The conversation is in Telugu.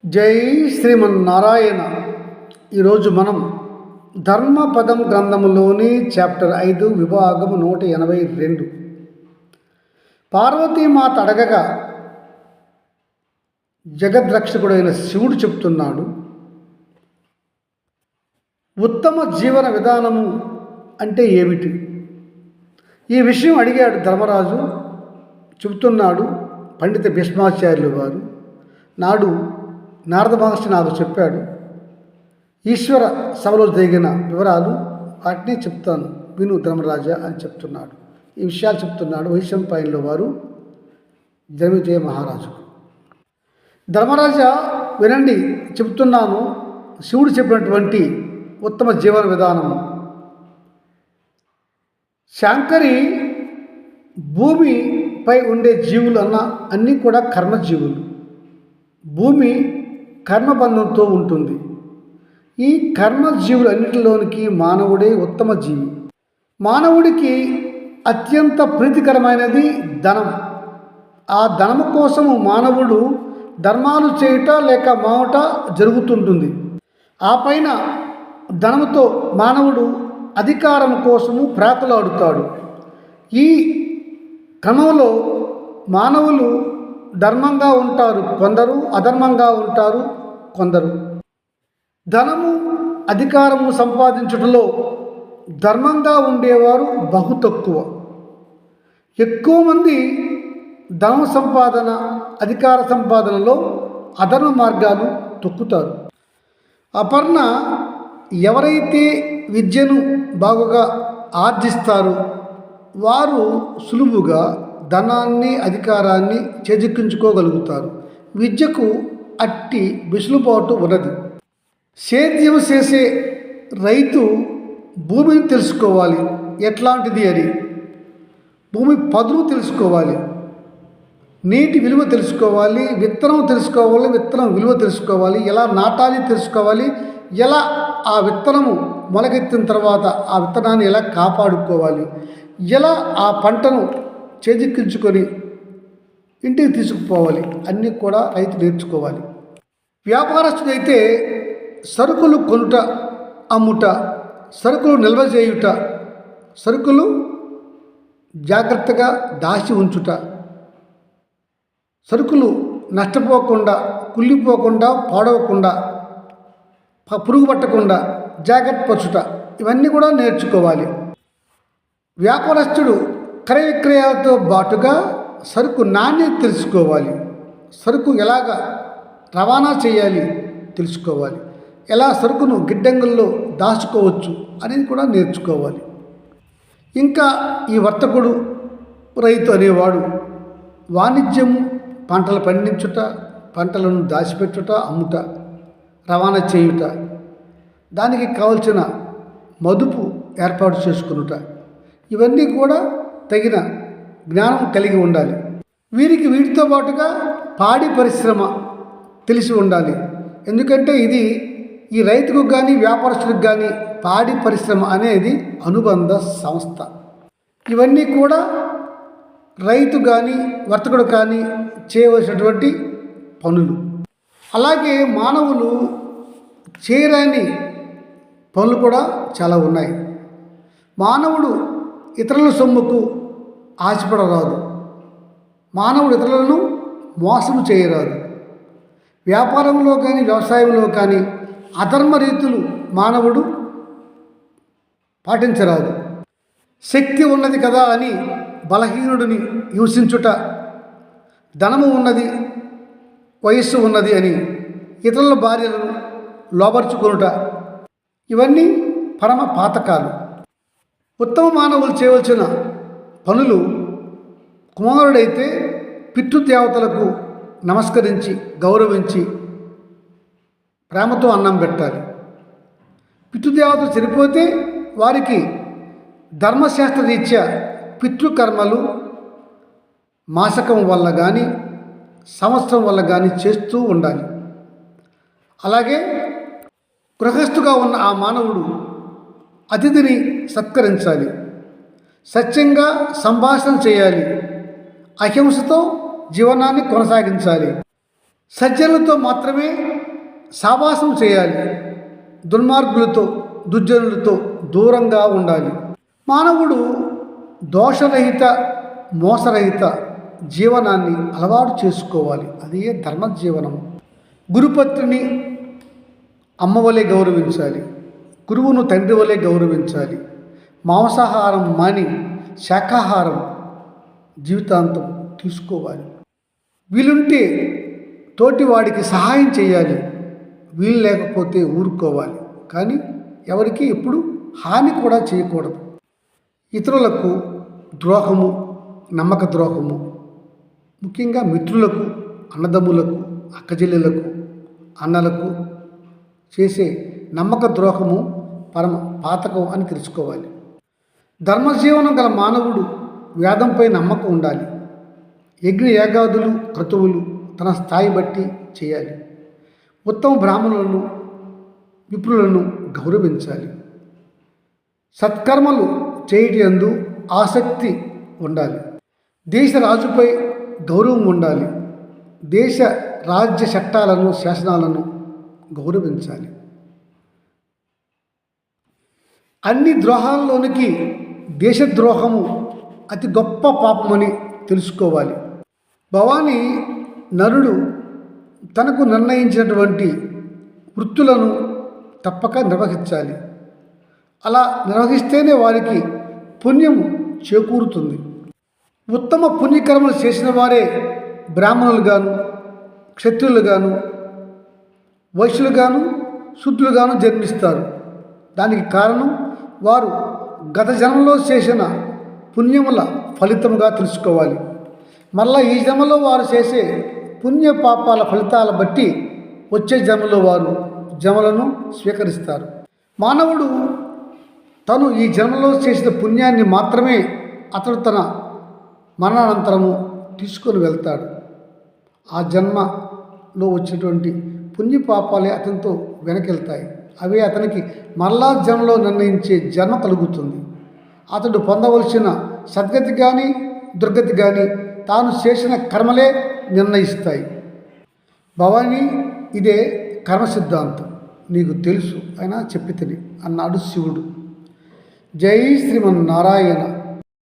జై శ్రీమన్నారాయణ. ఈరోజు మనం ధర్మపదం గ్రంథములోని చాప్టర్ 5 విభాగము 182. పార్వతీమాత అడగగా జగద్రక్షకుడైన శివుడు చెప్తున్నాడు, ఉత్తమ జీవన విధానము అంటే ఏమిటి? ఈ విషయం అడిగాడు ధర్మరాజు. చెబుతున్నాడు పండిత భీష్మాచార్యులు వారు. నాడు నారద మహర్షి నాకు చెప్పాడు. ఈశ్వర సభలో జరిగిన వివరాలు వాటిని చెప్తాను, విను ధర్మరాజా అని చెప్తున్నాడు. ఈ విషయాలు చెప్తున్నాడు వైశంపాయనుల వారు జనమేజయ మహారాజు. ధర్మరాజా వినండి, చెప్తున్నాను శివుడు చెప్పినటువంటి ఉత్తమ జీవన విధానము. శాంకరి భూమిపై ఉండే జీవులు అన్నీ కూడా కర్మజీవులు. భూమి కర్మబంధంతో ఉంటుంది. ఈ కర్మజీవులన్నిటిలోనికి మానవుడే ఉత్తమ జీవి. మానవుడికి అత్యంత ప్రీతికరమైనది ధనం. ఆ ధనము కోసము మానవుడు ధర్మాలు చేయుట లేక మావుట జరుగుతుంటుంది. ఆ పైన ధనముతో మానవుడు అధికారం కోసము ప్రాకులాడుతాడు. ఈ క్రమంలో మానవులు ధర్మంగా ఉంటారు కొందరు, అధర్మంగా ఉంటారు కొందరు. ధనము అధికారము సంపాదించుటలో ధర్మంగా ఉండేవారు బహు తక్కువ. ఎక్కువ మంది ధన సంపాదన, అధికార సంపాదనలో అధర్మ మార్గాలు తొక్కుతారు. అపర్ణ ఎవరైతే విద్యను బాగుగా ఆర్జిస్తారో వారు సులువుగా ధనాన్ని, అధికారాన్ని చేజిక్కించుకోగలుగుతారు. విద్యకు అట్టి వెసులుబాటు ఉన్నది. సేద్యం చేసే రైతు భూమిని తెలుసుకోవాలి, ఎట్లాంటిది అని. భూమి పదును తెలుసుకోవాలి, నీటి విలువ తెలుసుకోవాలి, విత్తనం తెలుసుకోవాలి, విత్తనం విలువ తెలుసుకోవాలి, ఎలా నాటాలి తెలుసుకోవాలి, ఎలా ఆ విత్తనము మొలకెత్తిన తర్వాత ఆ విత్తనాన్ని ఎలా కాపాడుకోవాలి, ఎలా ఆ పంటను చేజిక్కించుకొని ఇంటికి తీసుకుపోవాలి, అన్నీ కూడా రైతు నేర్చుకోవాలి. వ్యాపారస్తుడైతే సరుకులు కొనుట, అమ్ముట, సరుకులు నిల్వ చేయుట, సరుకులు జాగ్రత్తగా దాచి ఉంచుట, సరుకులు నష్టపోకుండా, కుళ్ళిపోకుండా, పాడవకుండా, పురుగు పట్టకుండా జాగ్రత్త పరచుట, ఇవన్నీ కూడా నేర్చుకోవాలి. వ్యాపారస్తుడు క్రయ విక్రయాలతో బాటుగా సరుకు నాణ్యత తెలుసుకోవాలి, సరుకు ఎలాగ రవాణా చేయాలి తెలుసుకోవాలి, ఎలా సరుకును గిడ్డంగుల్లో దాచుకోవచ్చు అనేది కూడా నేర్చుకోవాలి. ఇంకా ఈ వర్తకుడు, రైతు అనేవాడు వాణిజ్యము, పంటలు పండించుట, పంటలను దాచిపెట్టుట, అమ్ముట, రవాణా చేయుట, దానికి కావలసిన మదుపు ఏర్పాటు చేసుకునుట, ఇవన్నీ కూడా తగిన జ్ఞానం కలిగి ఉండాలి. వీటితో పాటుగా పాడి పరిశ్రమ తెలిసి ఉండాలి. ఎందుకంటే ఇది ఈ రైతుకు కానీ వ్యాపారస్తులకు కానీ పాడి పరిశ్రమ అనేది అనుబంధ సంస్థ. ఇవన్నీ కూడా రైతు కానీ వర్తకుడు కానీ చేయవలసినటువంటి పనులు. అలాగే మానవులు చేయరాని పనులు కూడా చాలా ఉన్నాయి. మానవుడు ఇతరుల సొమ్ముకు ఆశపడరాదు, మానవుడు ఇతరులను మోసం చేయరాదు. వ్యాపారంలో కానీ వ్యవసాయంలో కానీ అధర్మ రీతులు మానవుడు పాటించరాదు. శక్తి ఉన్నది కదా అని బలహీనుడిని హింసించుట, ధనము ఉన్నది, వయస్సు ఉన్నది అని ఇతరుల భార్యలను లోబర్చుకొనుట, ఇవన్నీ పరమ పాతకాలు. ఉత్తమ మానవులు చేయవలసిన పనులు, కుమారుడైతే పితృదేవతలకు నమస్కరించి గౌరవించి ప్రేమతో అన్నం పెట్టాలి. పితృదేవతలు చనిపోతే వారికి ధర్మశాస్త్ర రీత్యా పితృకర్మలు మాసకం వల్ల కానీ సంవత్సరం వల్ల కానీ చేస్తూ ఉండాలి. అలాగే గృహస్థుగా ఉన్న ఆ మానవుడు అతిథిని సత్కరించాలి, సత్యంగా సంభాషణ చేయాలి, అహింసతో జీవనాన్ని కొనసాగించాలి. సజ్జనులతో మాత్రమే సావాసం చేయాలి. దుర్మార్గులతో దుర్జనులతో దూరంగా ఉండాలి. మానవుడు దోషరహిత మోసరహిత జీవనాన్ని అలవాటు చేసుకోవాలి. అదే ధర్మజీవనం. గురుపత్రిని అమ్మ వలె గౌరవించాలి. గురువును తండ్రి వలె గౌరవించాలి. మాంసాహారం మాని శాకాహారం జీవితాంతం తీసుకోవాలి. వీలుంటే తోటివాడికి సహాయం చేయాలి. వీలు లేకపోతే ఊరుకోవాలి. కానీ ఎవరికి ఎప్పుడు హాని కూడా చేయకూడదు. ఇతరులకు ద్రోహము, నమ్మక ద్రోహము, ముఖ్యంగా మిత్రులకు, అన్నదమ్ములకు, అక్కచెల్లెలకు, అన్నలకు చేసే నమ్మక ద్రోహము పరమ పాతకం అని తెలుసుకోవాలి. ధర్మజీవనం గల మానవుడు వేదంపై నమ్మకం ఉండాలి. యజ్ఞ యాగాదులు క్రతువులు తన స్థాయి బట్టి చేయాలి. ఉత్తమ బ్రాహ్మణులను విప్రులను గౌరవించాలి. సత్కర్మలు చేయటందు ఆసక్తి ఉండాలి. దేశ రాజుపై గౌరవం ఉండాలి. దేశ రాజ్య చట్టాలను శాసనాలను గౌరవించాలి. అన్ని ద్రోహాల్లోనికి దేశద్రోహము అతి గొప్ప పాపమని తెలుసుకోవాలి. భవాని నరుడు తనకు నిర్ణయించినటువంటి వృత్తులను తప్పక నిర్వహించాలి. అలా నిర్వహిస్తేనే వారికి పుణ్యము చేకూరుతుంది. ఉత్తమ పుణ్యకర్మలు చేసిన వారే బ్రాహ్మణులుగాను, క్షత్రియులుగాను, వైశ్యులుగాను, శూద్రులుగాను జన్మిస్తారు. దానికి కారణం వారు గత జన్మలో చేసిన పుణ్యముల ఫలితముగా తెలుసుకోవాలి. మళ్ళా ఈ జన్మలో వారు చేసే పుణ్య పాపాల ఫలితాల బట్టి వచ్చే జన్మలో వారు జన్మలను స్వీకరిస్తారు. మానవుడు తను ఈ జన్మలో చేసిన పుణ్యాన్ని మాత్రమే అతడు తన మరణానంతరము తీసుకొని వెళ్తాడు. ఆ జన్మలో వచ్చినటువంటి పుణ్యపాపాలే అతనితో వెనకెళ్తాయి. అవే అతనికి మరలా జన్మలో నిర్ణయించే జన్మ కలుగుతుంది. అతడు పొందవలసిన సద్గతి కానీ దుర్గతి కానీ తాను చేసిన కర్మలే నిర్ణయిస్తాయి. భవాని ఇదే కర్మ సిద్ధాంతం నీకు తెలుసు అయినా చెప్పితిని అన్నాడు శివుడు. జై శ్రీమన్నారాయణ.